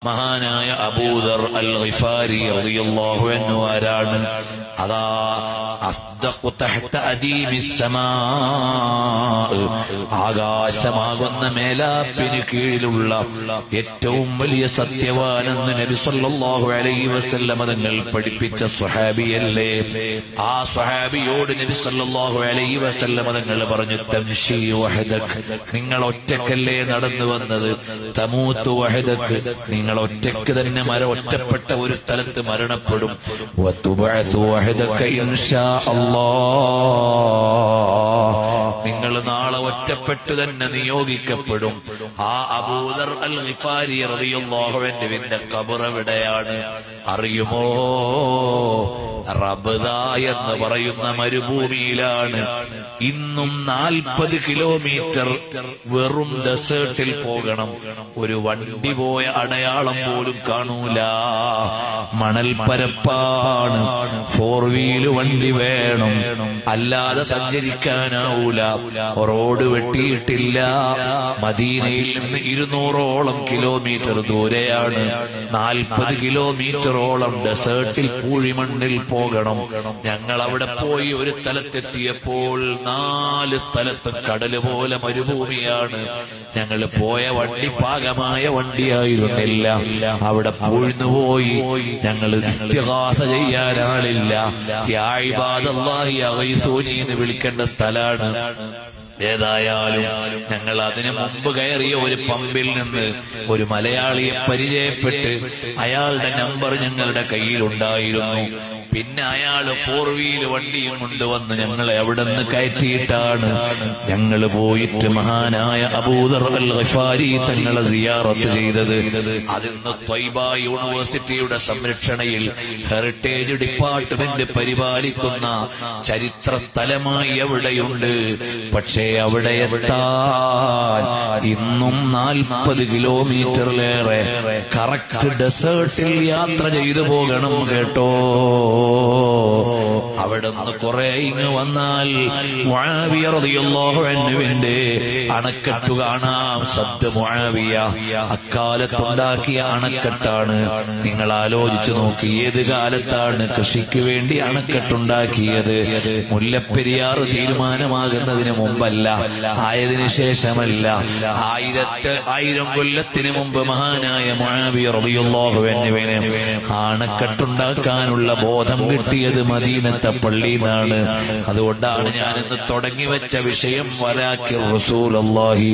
മഹാനായ അബൂദർ അൽ ഗിഫാരി റളിയല്ലാഹു അൻഹു ആരാണ്? അതാ അസ്ദഖു തഹ്ത അദീമിസ് സമാ, ആകാശമാകുന്ന മേലാപ്പിന് കീഴിലുള്ള ഏറ്റവും വലിയ സത്യവാനെന്ന് നബി സല്ലല്ലാഹു അലൈഹി വസല്ലം തങ്ങൾ പഠിപ്പിച്ച സ്വഹാബിയല്ലേ? ആ സ്വഹാബിയോട് നബി സല്ലല്ലാഹു അലൈഹി വസല്ലം തങ്ങൾ പറഞ്ഞു, തംശി വഹദക്, നിങ്ങൾ ഒറ്റക്കല്ലേ നടന്നു വന്നത്? തമൂതു വഹദക്, നിങ്ങൾ ഒറ്റയ്ക്ക് തന്നെ ഒറ്റപ്പെട്ട ഒരു സ്ഥലത്ത് മരണപ്പെടും. നിങ്ങൾ നാളെ ഒറ്റപ്പെട്ട് തന്നെ നിയോഗിക്കപ്പെടും. ആ അബൂദർ അൽ ഗിഫാരി റളിയല്ലാഹു അൻഹുവിന്റെ ഖബർ എവിടെയാണ് അറിയുമോ? റബ്ദ എന്ന് പറയുന്ന മരുഭൂമിയിലാണ്. ഇന്നും 40 കിലോമീറ്റർ വെറും ഡെസേർട്ടിൽ പോകണം. ഒരു വണ്ടി പോയ അടയാളം പോലും കാണൂല. മണൽ പരപ്പാണ്. 4 വീല് വണ്ടി വേണം, അല്ലാതെ സഞ്ചരിക്കാനാവൂല. റോഡ് വെട്ടിയിട്ടില്ല. മദീനയിൽ നിന്ന് 200ഓളം കിലോമീറ്റർ ദൂരെയാണ്. 40 കിലോമീറ്ററോളം ഡെസേർട്ടിൽ പൂഴിമണ്ണിൽ പോകണം. ഞങ്ങൾ അവിടെ പോയി ഒരു സ്ഥലത്തെത്തിയപ്പോൾ 4 സ്ഥലത്തും കടല് പോലെ മരുഭൂമിയാണ്. ഞങ്ങൾ പോയ വണ്ടി പാകമായ വണ്ടിയായിരുന്നില്ല. അവിടെ പൂഴ്ന്നുപോയി. ഞങ്ങൾ ഇസ്തിഗാസ ചെയ്യാൻ ആളില്ല. യാ ഇബാദല്ലാഹി അഗീസൂനി എന്ന് വിളിക്കേണ്ട സ്ഥലാണ്. ഏതായാലും ഞങ്ങൾ അതിനു മുമ്പ് കയറിയ ഒരു പമ്പിൽ നിന്ന് ഒരു മലയാളിയെ പരിചയപ്പെട്ട് അയാളുടെ നമ്പർ ഞങ്ങളുടെ കയ്യിലുണ്ടായിരുന്നു. പിന്നെ അയാള് 4 വീല് വണ്ടിയും കൊണ്ടുവന്ന് ഞങ്ങളെ അവിടെ നിന്ന് കയറ്റിയിട്ടാണ് ഞങ്ങൾ പോയിട്ട് മഹാനായ അബൂദർ അൽ ഗിഫാരി തങ്ങളെ സിയാറത്ത് ചെയ്തത്. അതിന്ന് ത്വയ്ബ യൂണിവേഴ്സിറ്റിയുടെ സംരക്ഷണയിൽ ഹെറിറ്റേജ് ഡിപ്പാർട്ട്മെന്റ് പരിപാലിക്കുന്ന ചരിത്ര സ്ഥലമായി അവിടെയുണ്ട്. പക്ഷേ അവിടെ എത്താൻ ഇന്നും 40 കിലോമീറ്ററിലേറെ കറക്റ്റ് ഡെസേർട്ടിൽ യാത്ര ചെയ്തു പോകണം കേട്ടോ. അവിടെ നിന്ന് കുറെ ഇങ്ങ് വന്നാൽ മുആവിയ റളിയല്ലാഹു അൻഹുവിന്റെ അണക്കെട്ട് കാണാം. സദ്ദ് മുആവിയ അക്കാലത്തുണ്ടാക്കിയ അണക്കെട്ടാണ്. നിങ്ങൾ ആലോചിച്ചു നോക്കി, ഏത് കാലത്താണ് കൃഷിക്ക് വേണ്ടി അണക്കെട്ടുണ്ടാക്കിയത്? മുല്ലപ്പെരിയാർ തീരുമാനമാകുന്നതിന് മുമ്പല്ല, ആയതിനു ശേഷമല്ല. 1000 കൊല്ലത്തിന് മുമ്പ് മഹാനായ മുആവിയ റളിയല്ലാഹു അൻഹുവിനെ അണക്കെട്ടുണ്ടാക്കാനുള്ള ബോധം കിട്ടിയത് മദീനത്തെ പള്ളിയിലാണ്. അതുകൊണ്ടാണ് ഞാനിന്ന് തുടങ്ങി വെച്ച വിഷയം വലാകിർ റസൂലുള്ളാഹി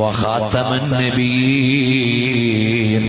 വ ഖാതമൻ നബിയ്യീൻ.